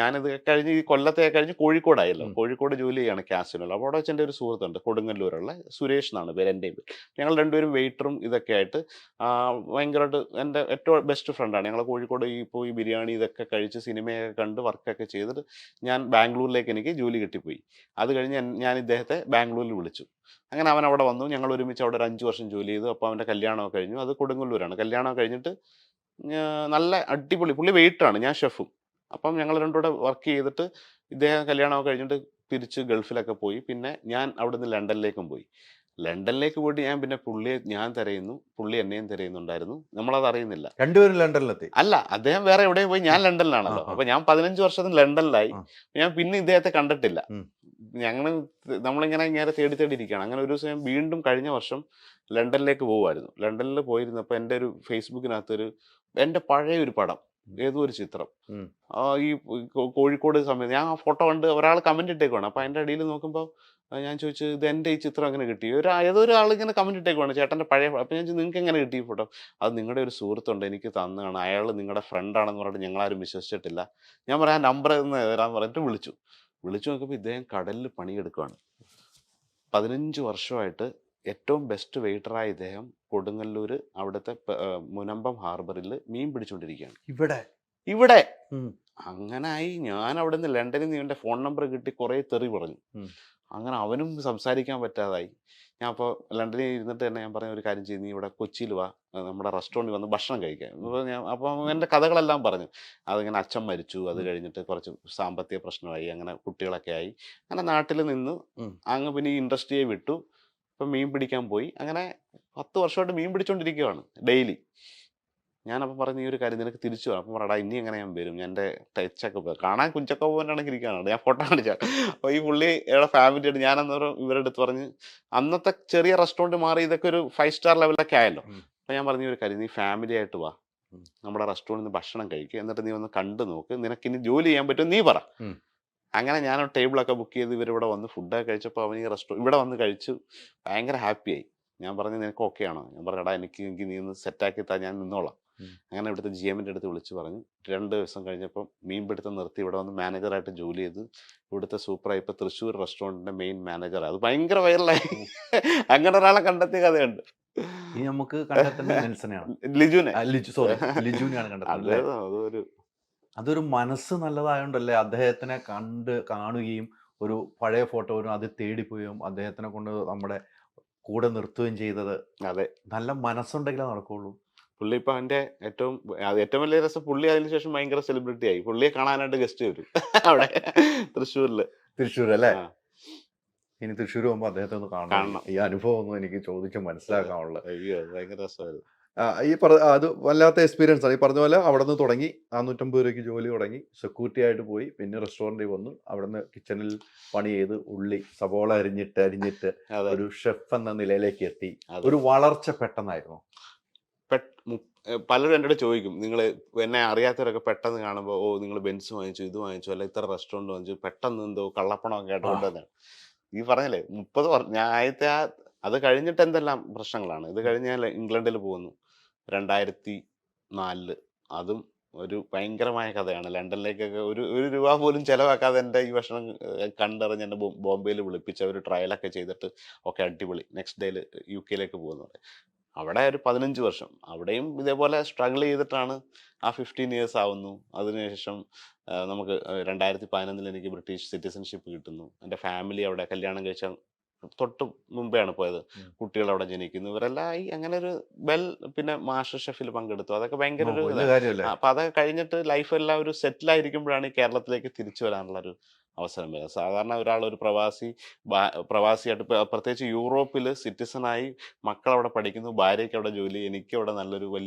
ഞാനിത് കഴിഞ്ഞ് ഈ കൊല്ലത്തെ കഴിഞ്ഞ് കോഴിക്കോടായല്ലോ. കോഴിക്കോട് ജോലി ചെയ്യാണ് കാസിനോയിൽ. അപ്പോൾ അവിടെ വെച്ച് എൻ്റെ ഒരു സുഹൃത്തുണ്ട് കൊടുങ്ങല്ലൂരുള്ള സുരേഷ് എന്നാണ് പേര്, എൻ്റെയും പേര്. ഞങ്ങൾ രണ്ടുപേരും വെയിറ്ററും ഇതൊക്കെ ആയിട്ട് ഭയങ്കരമായിട്ട് എൻ്റെ ഏറ്റവും ബെസ്റ്റ് ഫ്രണ്ടാണ്. ഞങ്ങൾ കോഴിക്കോട് ഈ ബിരിയാണി ഇതൊക്കെ കഴിച്ച് സിനിമയൊക്കെ കണ്ട് വർക്കൊക്കെ ചെയ്തിട്ട് ഞാൻ ബാംഗ്ലൂരിലേക്ക് എനിക്ക് ജോലി കിട്ടിപ്പോയി. അത് കഴിഞ്ഞ് ഞാൻ ഇദ്ദേഹത്തെ ബാംഗ്ലൂരിൽ വിളിച്ചു. അങ്ങനെ അവൻ അവിടെ വന്നു. ഞങ്ങൾ ഒരുമിച്ച് അവിടെ ഒരു 5 വർഷം ജോലി ചെയ്തു. അപ്പോൾ അവൻ്റെ കല്യാണമൊക്കെ കഴിഞ്ഞു. അത് കൊടുങ്ങല്ലൂരാണ്. കല്യാണം കഴിഞ്ഞിട്ട് നല്ല അടിപൊളി, പുള്ളി വെയിറ്ററാണ്, ഞാൻ ഷെഫും. അപ്പം ഞങ്ങൾ രണ്ടും കൂടെ വർക്ക് ചെയ്തിട്ട് ഇദ്ദേഹം കല്യാണമൊക്കെ കഴിഞ്ഞിട്ട് തിരിച്ച് ഗൾഫിലൊക്കെ പോയി. പിന്നെ ഞാൻ അവിടുന്ന് ലണ്ടനിലേക്കും പോയി. ലണ്ടനിലേക്ക് പോയിട്ട് ഞാൻ പിന്നെ പുള്ളിയെ ഞാൻ തിരയുന്നു, പുള്ളി എന്നെയും തിരയുന്നുണ്ടായിരുന്നു. നമ്മളത് അറിയുന്നില്ല. രണ്ടുപേരും ലണ്ടനിലെത്തി? അല്ല, അദ്ദേഹം വേറെ എവിടെയും പോയി, ഞാൻ ലണ്ടനിലാണല്ലോ. അപ്പൊ ഞാൻ 15 വർഷത്തിന് ലണ്ടനിലായി. ഞാൻ പിന്നെ ഇദ്ദേഹത്തെ കണ്ടിട്ടില്ല. നമ്മളിങ്ങനെ ഇങ്ങനെ തേടി ഇരിക്കുകയാണ്. അങ്ങനെ ഒരു ദിവസം വീണ്ടും കഴിഞ്ഞ വർഷം ലണ്ടനിലേക്ക് പോകുമായിരുന്നു. ലണ്ടനിൽ പോയിരുന്നപ്പോൾ എൻ്റെ ഒരു ഫേസ്ബുക്കിനകത്തൊരു എൻ്റെ പഴയ ഒരു പടം, ഏതോ ഒരു ചിത്രം, ഈ കോഴിക്കോട് സമയത്ത് ഞാൻ ആ ഫോട്ടോ കണ്ട് ഒരാൾ കമന്റ് ഇട്ടേക്കുവാണ്. അപ്പൊ അതിന്റെ അടിയിൽ നോക്കുമ്പോൾ ഞാൻ ചോദിച്ചു, ഇത് എൻ്റെ ഈ ചിത്രം എങ്ങനെ കിട്ടി? ഏതോ ഒരാൾ ഇങ്ങനെ കമന്റ് ഇട്ടേക്കുവാണ്, ചേട്ടൻ്റെ പഴയ. അപ്പൊ ഞാൻ ചോദിച്ചു, നിങ്ങൾക്ക് എങ്ങനെ കിട്ടി ഈ ഫോട്ടോ? അത് നിങ്ങളുടെ ഒരു സുഹൃത്തുണ്ട് എനിക്ക് തന്നതാണ്, അയാൾ നിങ്ങളുടെ ഫ്രണ്ടാണെന്ന് പറഞ്ഞിട്ട് ഞങ്ങളാരും വിശ്വസിച്ചിട്ടില്ല. ഞാൻ പറയാം നമ്പർ തരാൻ പറഞ്ഞിട്ട് വിളിച്ചു നോക്കുമ്പോൾ ഇദ്ദേഹം കടലിൽ പണിയെടുക്കുകയാണ്. 15 വർഷമായിട്ട് ഏറ്റവും ബെസ്റ്റ് വെയിറ്ററായ ഇദ്ദേഹം കൊടുങ്ങല്ലൂർ അവിടുത്തെ മുനമ്പം ഹാർബറിൽ മീൻ പിടിച്ചുകൊണ്ടിരിക്കുകയാണ്. ഇവിടെ അങ്ങനായി ഞാൻ അവിടെ നിന്ന് ലണ്ടനിൽ നിന്ന് ഇവൻ്റെ ഫോൺ നമ്പർ കിട്ടി, കുറേ തെറി പറഞ്ഞു. അങ്ങനെ അവനും സംസാരിക്കാൻ പറ്റാതായി. ഞാൻ അപ്പോൾ ലണ്ടനിൽ ഇരുന്നിട്ട് തന്നെ ഞാൻ പറഞ്ഞ ഒരു കാര്യം ചെയ്ത്, നീ ഇവിടെ കൊച്ചിയിൽ വാ, നമ്മുടെ റെസ്റ്റോറൻറ്റിൽ വന്ന് ഭക്ഷണം കഴിക്കാൻ. അപ്പോൾ എൻ്റെ കഥകളെല്ലാം പറഞ്ഞു. അതിങ്ങനെ അച്ഛൻ മരിച്ചു, അത് കഴിഞ്ഞിട്ട് കുറച്ച് സാമ്പത്തിക പ്രശ്നമായി, അങ്ങനെ കുട്ടികളൊക്കെ ആയി. അങ്ങനെ നാട്ടിൽ നിന്ന് അങ്ങ് പിന്നെ ഈ ഇൻഡസ്ട്രിയെ വിട്ടു. ഇപ്പം മീൻ പിടിക്കാൻ പോയി. അങ്ങനെ 10 വർഷമായിട്ട് മീൻ പിടിച്ചുകൊണ്ടിരിക്കുകയാണ് ഡെയിലി. ഞാനപ്പോൾ പറഞ്ഞു, ഈ ഒരു കാര്യം നിനക്ക് തിരിച്ചു വരാം. അപ്പം പറയടാ, ഇനി എങ്ങനെ ഞാൻ വരും, എൻ്റെ ടച്ചൊക്കെ പോയി കാണാൻ കുഞ്ചൊക്കെ പോകാനാണെങ്കിൽ ഇരിക്കാനാണ്. ഞാൻ ഫോട്ടോ കാണിച്ചാൽ. അപ്പോൾ ഈ പുള്ളി ഇവിടെ ഫാമിലി ആയിട്ട് ഞാനന്നേരം ഇവരുടെ അടുത്ത് പറഞ്ഞ്, അന്നത്തെ ചെറിയ റെസ്റ്റോറൻറ്റ് മാറി ഇതൊക്കെ ഒരു 5 സ്റ്റാർ ലെവലൊക്കെ ആയല്ലോ. അപ്പോൾ ഞാൻ പറഞ്ഞു, ഒരു കാര്യം, നീ ഫാമിലി ആയിട്ട് വാ, നമ്മുടെ റെസ്റ്റോറൻറ്റിൽ നിന്ന് ഭക്ഷണം കഴിക്കുക, എന്നിട്ട് നീ ഒന്ന് കണ്ടു നോക്ക്, നിനക്കിനി ജോലി ചെയ്യാൻ പറ്റും നീ പറ. അങ്ങനെ ഞാൻ ടേബിളൊക്കെ ബുക്ക് ചെയ്ത് ഇവരിവിടെ വന്ന് ഫുഡൊക്കെ കഴിച്ചപ്പോൾ അവൻ ഈ ഇവിടെ വന്ന് കഴിച്ചു ഭയങ്കര ഹാപ്പിയായി. ഞാൻ പറഞ്ഞു, നിനക്ക് ഓക്കെ ആണോ? ഞാൻ പറഞ്ഞടാ, എനിക്ക് നീ ഒന്ന് സെറ്റാക്കി താ, ഞാൻ നിന്നോളാം. അങ്ങനെ ഇവിടുത്തെ GMൻ്റെ അടുത്ത് വിളിച്ച് പറഞ്ഞു. 2 ദിവസം കഴിഞ്ഞപ്പോൾ മീൻ പിടുത്തം നിർത്തി ഇവിടെ വന്ന് മാനേജറായിട്ട് ജോലി ചെയ്ത് ഇവിടുത്തെ സൂപ്പറായി. ഇപ്പോൾ തൃശ്ശൂർ റെസ്റ്റോറൻറ്റിൻ്റെ മെയിൻ മാനേജറാണ്. അത് ഭയങ്കര വൈറലായി. അങ്ങനെ ഒരാളെ കണ്ടെത്തിയ കഥയുണ്ട്. ഇനി നമുക്ക് കണ്ടെത്തേണ്ടത് ലിജുവിനെയാണ് കണ്ടെത്തുന്നത്. അതൊരു മനസ്സ് നല്ലതായോണ്ടല്ലേ അദ്ദേഹത്തിനെ കാണുകയും ഒരു പഴയ ഫോട്ടോ വരും അത് തേടിപ്പോയും അദ്ദേഹത്തിനെ കൊണ്ട് നമ്മുടെ കൂടെ നിർത്തുകയും ചെയ്തത്. അതെ, നല്ല മനസ്സുണ്ടെങ്കിലേ നടക്കുള്ളൂ. പുള്ളി ഇപ്പൊ അവന്റെ ഏറ്റവും വലിയ രസം, പുള്ളി അതിനുശേഷം ഭയങ്കര സെലിബ്രിറ്റി ആയി. പുള്ളിയെ കാണാനായിട്ട് ഗസ്റ്റ് വരും അവിടെ തൃശ്ശൂർ അല്ലേ? ഇനി തൃശ്ശൂർ പോകുമ്പോ അദ്ദേഹത്തെ ഒന്ന് കാണണം. ഈ അനുഭവം ഒന്നും എനിക്ക് ചോദിച്ച് മനസ്സിലാക്കാനുള്ളത്. അയ്യോ, ഭയങ്കര രസമായിരുന്നു. അത് വല്ലാത്ത എക്സ്പീരിയൻസ് ആണ്. ഈ പറഞ്ഞ പോലെ അവിടെ നിന്ന് തുടങ്ങി 450 രൂപയ്ക്ക് ജോലി തുടങ്ങി, സെക്യൂരിറ്റി ആയിട്ട് പോയി, പിന്നെ റെസ്റ്റോറൻറ്റിൽ വന്നു, അവിടെ നിന്ന് കിച്ചണിൽ പണി ചെയ്ത് ഉള്ളി സവോള അരിഞ്ഞിട്ട് ഒരു ഷെഫ് എന്ന നിലയിലേക്ക് എത്തി. ഒരു വളർച്ച പെട്ടെന്നായിരുന്നു. പലരും എൻ്റെ അടുത്ത് ചോദിക്കും, നിങ്ങൾ എന്നെ അറിയാത്തവരൊക്കെ പെട്ടെന്ന് കാണുമ്പോൾ, ഓ നിങ്ങൾ ബെൻസ് വാങ്ങിച്ചു, ഇത് വാങ്ങിച്ചു, അല്ല ഇത്ര റെസ്റ്റോറൻറ്റ് വാങ്ങിച്ചു, പെട്ടെന്ന് എന്തോ കള്ളപ്പണമൊക്കെ ആയിട്ടുകൊണ്ടാണ്. ഈ പറഞ്ഞല്ലേ 30 ഞാൻ ആദ്യത്തെ അത് കഴിഞ്ഞിട്ട് എന്തെല്ലാം പ്രശ്നങ്ങളാണ്. ഇത് കഴിഞ്ഞ് ഞാൻ ഇംഗ്ലണ്ടിൽ പോകുന്നു 2004. അതും ഒരു ഭയങ്കരമായ കഥയാണ്. ലണ്ടനിലേക്കൊക്കെ ഒരു രൂപ പോലും ചിലവാക്കാതെ എൻ്റെ ഈ ഭക്ഷണം കണ്ടറിഞ്ഞ് എന്നെ ബോംബെയിൽ വിളിപ്പിച്ച് അവർ ട്രയലൊക്കെ ചെയ്തിട്ട് ഒക്കെ അടിപൊളി. നെക്സ്റ്റ് ഡേയിൽ UK പോകുന്നത്. അവിടെ ഒരു 15 വർഷം അവിടെയും ഇതേപോലെ സ്ട്രഗിൾ ചെയ്തിട്ടാണ് ആ 15 ഇയേഴ്സ് ആവുന്നു. അതിനുശേഷം നമുക്ക് 2011 എനിക്ക് ബ്രിട്ടീഷ് സിറ്റിസൺഷിപ്പ് കിട്ടുന്നു. എൻ്റെ ഫാമിലി അവിടെ കല്യാണം കഴിച്ച തൊട്ട് മുമ്പെയാണ് പോയത്. കുട്ടികൾ അവിടെ ജനിക്കുന്നു, ഇവരെല്ലാം ആയി. അങ്ങനെ ഒരു പിന്നെ മാസ്റ്റർ ഷെഫിൽ പങ്കെടുത്തു. അതൊക്കെ ഭയങ്കര ഒരു അപ്പൊ അതൊക്കെ കഴിഞ്ഞിട്ട് ലൈഫ് എല്ലാം ഒരു സെറ്റിലായിരിക്കുമ്പോഴാണ് ഈ കേരളത്തിലേക്ക് തിരിച്ചു വരാനുള്ള ഒരു അവസരം വരുന്നത്. സാധാരണ ഒരു പ്രവാസിയായിട്ട് പ്രത്യേകിച്ച് യൂറോപ്പിൽ സിറ്റിസണായി മക്കളവിടെ പഠിക്കുന്നു, ഭാര്യയ്ക്ക് അവിടെ ജോലി, എനിക്ക് അവിടെ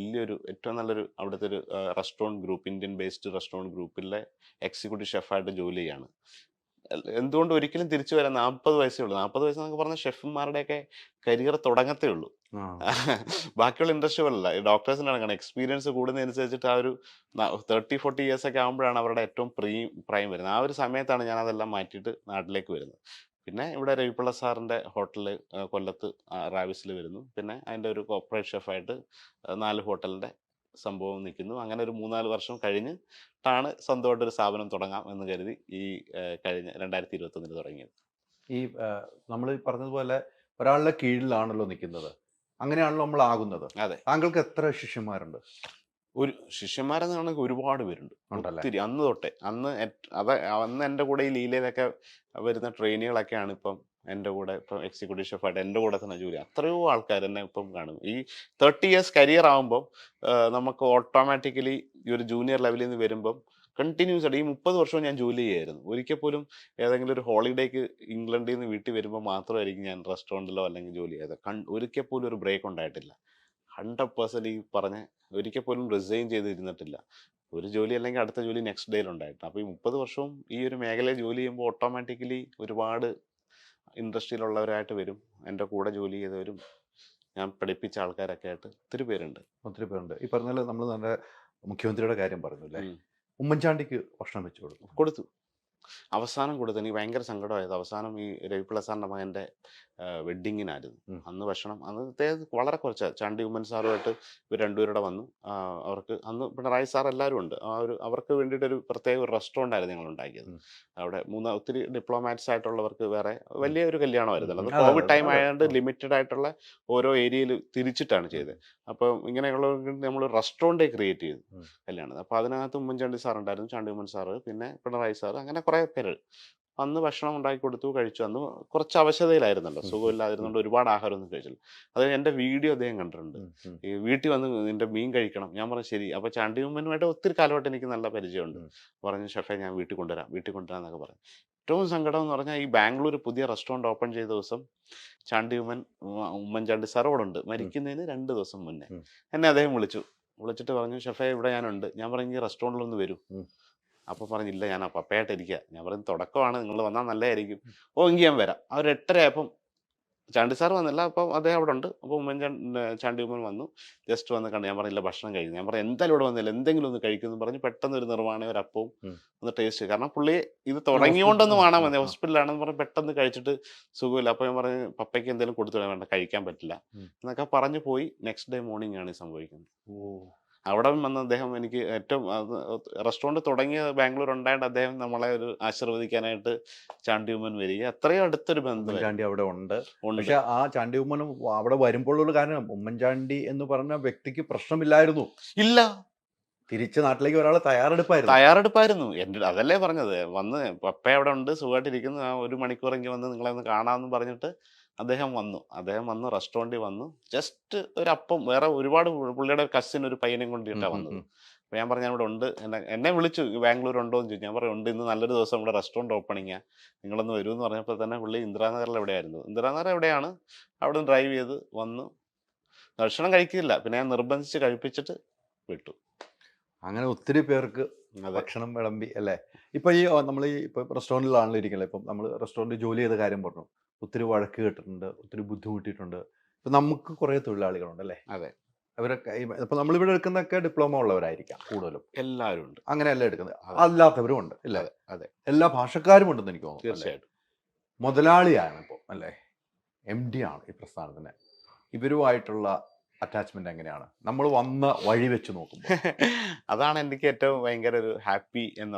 ഏറ്റവും നല്ലൊരു അവിടുത്തെ ഒരു restaurant group, Indian based restaurant ഗ്രൂപ്പിലെ എക്സിക്യൂട്ടീവ് ഷെഫായിട്ട് ജോലി ചെയ്യാണ്. എന്തുകൊണ്ട് ഒരിക്കലും തിരിച്ചു വരാൻ 40 വയസ്സേ ഉള്ളൂ. 40 വയസ്സെന്നൊക്കെ പറഞ്ഞ ഷെഫുമാരുടെയൊക്കെ കരിയർ തുടങ്ങത്തേ ഉള്ളൂ. ബാക്കിയുള്ള ഇൻഡസ്ട്രി പോലല്ല. ഈ ഡോക്ടേഴ്സിനാണ് എക്സ്പീരിയൻസ് കൂടുന്നതനുസരിച്ചിട്ട് ആ ഒരു 30-40 ഇയേഴ്സ് ഒക്കെ ആകുമ്പോഴാണ് അവരുടെ ഏറ്റവും പ്രൈം വരുന്നത്. ആ ഒരു സമയത്താണ് ഞാൻ അതെല്ലാം മാറ്റിയിട്ട് നാട്ടിലേക്ക് വരുന്നത്. പിന്നെ ഇവിടെ രവിപിള്ള സാറിൻ്റെ ഹോട്ടലിൽ കൊല്ലത്ത് റാവിസിൽ വരുന്നു. പിന്നെ അതിൻ്റെ ഒരു കോർപ്പറേറ്റ് ഷെഫായിട്ട് 4 ഹോട്ടലിൻ്റെ സംഭവം നിൽക്കുന്നു. അങ്ങനെ ഒരു 3-4 വർഷം കഴിഞ്ഞിട്ടാണ് സ്വന്തമായിട്ടൊരു സ്ഥാപനം തുടങ്ങാം എന്ന് കരുതി ഈ കഴിഞ്ഞ 2021 തുടങ്ങിയത്. ഈ നമ്മൾ പറഞ്ഞതുപോലെ ഒരാളുടെ കീഴിലാണല്ലോ നിൽക്കുന്നത്, അങ്ങനെയാണല്ലോ നമ്മൾ ആകുന്നത്. അതെ. താങ്കൾക്ക് എത്ര ശിഷ്യന്മാരുണ്ട്? ഒരു ശിഷ്യന്മാരെന്ന് പറഞ്ഞാൽ ഒരുപാട് പേരുണ്ട്. ഉണ്ടല്ലേ? ഒത്തിരി. അന്ന് തൊട്ടേ. അന്ന് എൻ്റെ കൂടെ ഈ ലീലയിലൊക്കെ വരുന്ന ട്രെയിനികളൊക്കെയാണ് ഇപ്പം എൻ്റെ കൂടെ ഇപ്പം എക്സിക്യൂട്ടീവ് ഷെഫായിട്ട് എൻ്റെ കൂടെ തന്നെ ജോലി. അത്രയോ ആൾക്കാർ എന്നെ ഇപ്പം കാണും. ഈ 30 ഇയേഴ്സ് കരിയർ ആകുമ്പം നമുക്ക് ഓട്ടോമാറ്റിക്കലി ഈ ഒരു ജൂനിയർ ലെവലിൽ നിന്ന് വരുമ്പം കണ്ടിന്യൂസ് ആയിട്ട് ഈ 30 വർഷവും ഞാൻ ജോലി ചെയ്യായിരുന്നു. ഒരിക്കൽ പോലും ഏതെങ്കിലും ഒരു ഹോളിഡേക്ക് ഇംഗ്ലണ്ടിൽ നിന്ന് വീട്ടിൽ വരുമ്പോൾ മാത്രമായിരിക്കും ഞാൻ റെസ്റ്റോറൻറ്റിലോ അല്ലെങ്കിൽ ജോലി ചെയ്തത്. ഒരിക്കൽ പോലും ഒരു ബ്രേക്ക് ഉണ്ടായിട്ടില്ല. 100% ഈ പറഞ്ഞ ഒരിക്കൽ പോലും റിസൈൻ ചെയ്തിരുന്നിട്ടില്ല. ഒരു ജോലി അല്ലെങ്കിൽ അടുത്ത ജോലി നെക്സ്റ്റ് ഡേയിൽ ഉണ്ടായിട്ടുണ്ട്. അപ്പോൾ ഈ 30 വർഷവും ഈ ഒരു മേഖലയിൽ ജോലി ചെയ്യുമ്പോൾ ഓട്ടോമാറ്റിക്കലി ഒരുപാട് ഇൻഡസ്ട്രിയിലുള്ളവരായിട്ട് വരും. എൻ്റെ കൂടെ ജോലി ചെയ്തവരും ഞാൻ പഠിപ്പിച്ച ആൾക്കാരൊക്കെ ആയിട്ട് ഒത്തിരി പേരുണ്ട്. ഒത്തിരി പേരുണ്ട്. ഈ പറഞ്ഞ പോലെ നമ്മൾ നമ്മുടെ മുഖ്യമന്ത്രിയുടെ കാര്യം പറഞ്ഞു അല്ലേ? ഉം. ഉമ്മൻചാണ്ടിക്ക് ഭക്ഷണം വെച്ചു കൊടുക്കും. കൊടുത്തു. അവസാനം കൊടുത്തു. എനിക്ക് ഭയങ്കര സങ്കടമായത് അവസാനം ഈ രവിപിള്ള സാറിൻ്റെ മകൻ്റെ വെഡ്ഡിങ്ങിനായിരുന്നു. അന്ന് ഭക്ഷണം അന്നത്തെ വളരെ കുറച്ചാണ്. ചാണ്ടി ഉമ്മൻ സാറുമായിട്ട് ഇവർ രണ്ടുപേരുടെ വന്നു. അവർക്ക് അന്ന് പിണറായി സാർ എല്ലാവരും ഉണ്ട്. അവർക്ക് വേണ്ടിയിട്ടൊരു പ്രത്യേക ഒരു റെസ്റ്റോറൻ്റ് ആയിരുന്നു ഞങ്ങൾ ഉണ്ടാക്കിയത്. അവിടെ ഒത്തിരി ഡിപ്ലോമാറ്റ്സ് ആയിട്ടുള്ളവർക്ക് വേറെ വലിയൊരു കല്യാണമായിരുന്നല്ലോ. അത് കോവിഡ് ടൈം ആയതുകൊണ്ട് ലിമിറ്റഡ് ആയിട്ടുള്ള ഓരോ ഏരിയയിൽ തിരിച്ചിട്ടാണ് ചെയ്തത്. അപ്പം ഇങ്ങനെയുള്ള നമ്മൾ റെസ്റ്റോറൻറ്റേ ക്രിയേറ്റ് ചെയ്തു കല്യാണം. അപ്പോൾ അതിനകത്ത് ഉമ്മൻചാണ്ടി സാർ ഉണ്ടായിരുന്നു, ചാണ്ടി ഉമ്മൻ സാറ്, പിന്നെ പിണറായി സാറ്, അങ്ങനെ കുറേ പേര്. അന്ന് ഭക്ഷണം ഉണ്ടാക്കി കൊടുത്തു, കഴിച്ചു. അന്ന് കുറച്ച് അവശതയിലായിരുന്നല്ലോ, സുഖമില്ലാതിരുന്നുകൊണ്ട് ഒരുപാട് ആഹാരമൊന്നും കഴിച്ചില്ല. അത് എൻ്റെ വീഡിയോ അദ്ദേഹം കണ്ടിട്ടുണ്ട്. ഈ വീട്ടിൽ വന്ന് നിൻ്റെ മീൻ കഴിക്കണം. ഞാൻ പറഞ്ഞു ശരി. അപ്പോൾ ചാണ്ടി ഉമ്മനുമായിട്ട് ഒത്തിരി കാലമായിട്ട് എനിക്ക് നല്ല പരിചയമുണ്ട്. പറഞ്ഞു ഷെഫേ ഞാൻ വീട്ടിൽ കൊണ്ടുവരാം എന്നൊക്കെ പറഞ്ഞു. ഏറ്റവും സങ്കടം എന്ന് പറഞ്ഞാൽ ഈ ബാംഗ്ലൂർ പുതിയ റെസ്റ്റോറൻറ്റ് ഓപ്പൺ ചെയ്ത ദിവസം ഉമ്മൻചാണ്ടി സാർ അവിടെ ഉണ്ട്. മരിക്കുന്നതിന് 2 ദിവസം മുന്നേ എന്നെ അദ്ദേഹം വിളിച്ചിട്ട് പറഞ്ഞു ഷെഫേ ഇവിടെ ഞാനുണ്ട്. ഞാൻ പറഞ്ഞു ഈ റെസ്റ്റോറൻറ്റിലൊന്ന് വരൂ. അപ്പോൾ പറഞ്ഞില്ല ഞാൻ പപ്പയായിട്ട് ഇരിക്കുക. ഞാൻ പറഞ്ഞു തുടക്കമാണ്, നിങ്ങൾ വന്നാൽ നല്ലതായിരിക്കും. ഓ എങ്കിൽ ഞാൻ വരാം. അവർ 8:30 ആയപ്പം ചാണ്ടി സാർ വന്നില്ല. അപ്പം അദ്ദേഹം അവിടെ ഉണ്ട്. അപ്പോൾ ചാണ്ടി ഉമ്മൻ വന്നു, ജസ്റ്റ് വന്ന് കണ്ട്. ഞാൻ പറഞ്ഞില്ല ഭക്ഷണം കഴിക്കുന്നു. ഞാൻ പറഞ്ഞു എന്തായാലും ഇവിടെ വന്നില്ല, എന്തെങ്കിലും ഒന്ന് കഴിക്കുമെന്ന് പറഞ്ഞ് പെട്ടെന്ന് ഒരു നിർവ്വാണ ഒരു അപ്പവും ഒന്ന് ടേസ്റ്റ്. കാരണം പുള്ളി ഇത് തുടങ്ങിയോണ്ടൊന്ന് കാണാൻ വന്നത്, ഹോസ്പിറ്റലാണെന്ന് പറഞ്ഞ് പെട്ടെന്ന് കഴിച്ചിട്ട് സുഖമില്ല. അപ്പോൾ ഞാൻ പറഞ്ഞു പപ്പയ്ക്ക് എന്തെങ്കിലും കൊടുത്തു വേണ്ട, കഴിക്കാൻ പറ്റില്ല എന്നൊക്കെ പറഞ്ഞു പോയി. നെക്സ്റ്റ് ഡേ മോർണിംഗ് ആണ് ഈ സംഭവിക്കുന്നത്. അവിടെ വന്ന് അദ്ദേഹം എനിക്ക് ഏറ്റവും റെസ്റ്റോറൻറ്റ് തുടങ്ങിയ ബാംഗ്ലൂർ ഉണ്ടായിട്ട് അദ്ദേഹം നമ്മളെ ഒരു ആശീർവദിക്കാനായിട്ട് ചാണ്ടി ഉമ്മൻ വരിക. അത്രയും അടുത്തൊരു ബന്ധം ഉമ്മൻചാണ്ടി അവിടെ ഉണ്ട്. പക്ഷെ ആ ചാണ്ടി ഉമ്മനും അവിടെ വരുമ്പോഴുള്ള കാരണം ഉമ്മൻചാണ്ടി എന്ന് പറഞ്ഞ വ്യക്തിക്ക് പ്രശ്നമില്ലായിരുന്നു. ഇല്ല, തിരിച്ച് നാട്ടിലേക്ക് ഒരാൾ തയ്യാറെടുപ്പായിരുന്നു. എൻ്റെ അതല്ലേ പറഞ്ഞത്. വന്ന് പപ്പ അവിടെ ഉണ്ട്, സുഖമായിട്ടിരിക്കുന്നു, ആ 1 മണിക്കൂറെങ്കിൽ വന്ന് നിങ്ങളെ ഒന്ന് കാണാമെന്ന് പറഞ്ഞിട്ട് അദ്ദേഹം വന്നു റെസ്റ്റോറൻറ്റിൽ വന്നു. ജസ്റ്റ് ഒരു അപ്പം, വേറെ ഒരുപാട് പുള്ളിയുടെ കസിൻ ഒരു പയ്യനെയും കൊണ്ടിട്ടാണ് വന്നത്. അപ്പോൾ ഞാൻ പറഞ്ഞു ഇവിടെ ഉണ്ട്. എന്നെ വിളിച്ചു ബാംഗ്ലൂർ ഉണ്ടോ എന്ന് ചോദിച്ചു. ഞാൻ പറഞ്ഞു ഉണ്ട്, ഇന്ന് നല്ലൊരു ദിവസം ഇവിടെ റെസ്റ്റോറൻറ്റ് ഓപ്പണിങ്ങാണ്, നിങ്ങളൊന്ന് വരൂ എന്ന് പറഞ്ഞപ്പോൾ തന്നെ പുള്ളി ഇന്ദിരാനഗറിൽ എവിടെയായിരുന്നു. ഇന്ദിരാനഗർ എവിടെയാണ്, അവിടെ നിന്ന് ഡ്രൈവ് ചെയ്ത് വന്നു. ഭക്ഷണം കഴിക്കില്ല, പിന്നെ ഞാൻ നിർബന്ധിച്ച് കഴിപ്പിച്ചിട്ട് വിട്ടു. അങ്ങനെ ഒത്തിരി പേർക്ക് ഭക്ഷണം വിളമ്പി അല്ലേ. ഇപ്പൊ ഈ നമ്മൾ ഈ ഇപ്പൊ റെസ്റ്റോറൻറ്റിലാണല്ലോ ഇരിക്കുന്നത്. ഇപ്പം നമ്മൾ റെസ്റ്റോറൻറ്റ് ജോലി ചെയ്ത കാര്യം പറഞ്ഞു. ഒത്തിരി വഴക്ക് കേട്ടിട്ടുണ്ട്, ഒത്തിരി ബുദ്ധിമുട്ടിയിട്ടുണ്ട്. ഇപ്പൊ നമുക്ക് കുറെ തൊഴിലാളികളുണ്ട് അല്ലേ. അതെ. അവരൊക്കെ ഇപ്പൊ നമ്മളിവിടെ എടുക്കുന്നൊക്കെ ഡിപ്ലോമ ഉള്ളവരായിരിക്കാം കൂടുതലും. എല്ലാവരും ഉണ്ട്. അങ്ങനെയല്ല എടുക്കുന്നത്, അല്ലാത്തവരും ഉണ്ട് അല്ലേ. അതെ, എല്ലാ ഭാഷക്കാരും ഉണ്ടെന്ന് എനിക്ക് തോന്നുന്നു. തീർച്ചയായിട്ടും. മുതലാളിയാണ് ഇപ്പോൾ അല്ലേ, MD ആണ് ഈ പ്രസ്ഥാനത്തിന്. ഇവരുമായിട്ടുള്ള അറ്റാച്ച്മെന്റ് എങ്ങനെയാണ് നമ്മൾ വന്ന വഴി വെച്ച് നോക്കുമ്പോൾ? അതാണ് എനിക്ക് ഏറ്റവും ഭയങ്കര ഒരു ഹാപ്പി എന്ന്